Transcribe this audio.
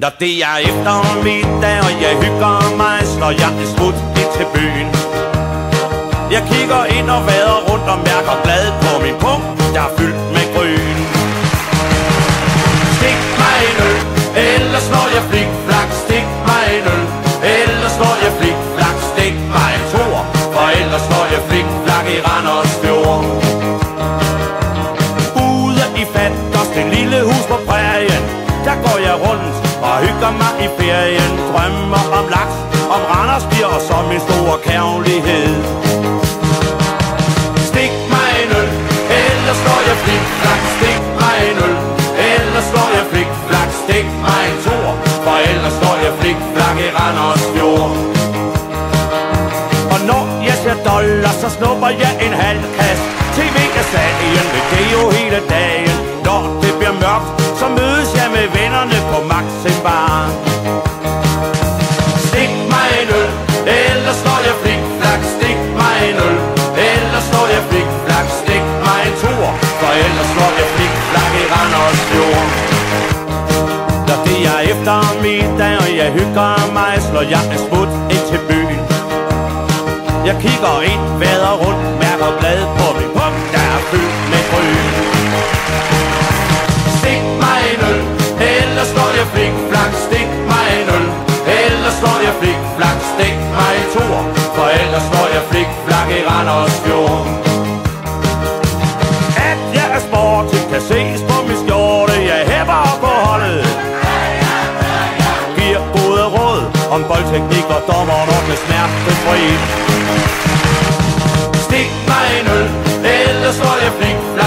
Når det er eftermiddag, og jeg hygger mig, slår jeg et smut ind til byen. Jeg kigger ind og vader rundt og mærker glad på min pung, der er fyldt med gryn. Stik mig en øl, ellers slår jeg flik-flak. Stik mig en øl, ellers slår jeg flik-flak. Stik mig en tor, for ellers slår jeg flik-flak i Randers Fjord. Ude i Fanders, det lille hus på prærien, der går jeg rundt og hygger mig i ferien. Drømmer om laks, om Randers bier og så min store kærlighed. Stik mig en øl, ellers slår jeg flik-flak. Stik mig en øl, ellers slår jeg flik-flak. Stik mig en tor, for ellers slår jeg flik-flak i Randers Fjord. Og når jeg ser dollars, så snupper jeg en halv kasse. TV er sagen, det er jo hele dagen. Når det bliver mørkt, så mødes jeg med vennerne på Maxim Bar. Stik mig en øl, ellers slår jeg flik-flak. Stik mig en øl, ellers slår jeg flik-flak. Stik mig en tor, for ellers slår jeg flik-flak i Randers Fjord. Når det er eftermiddag, og jeg hygger mig, slår jeg et smut ind til byen. Jeg kigger ind, vader rundt, mærker glad på min pung, der er fyldt med gryn. Stik mig en øl, ellers slår jeg flik-flak. Stik mig en øl, ellers slår jeg flik-flak. Stik mig en tor, for ellers slår jeg flik-flak i Randers Fjord. At jeg er sporty, kan ses på min skjorte. Jeg hæpper på holdet, giver gode råd om boldteknik og dommerne med smertefri. Stik mig en øl, ellers slår jeg flik-flak.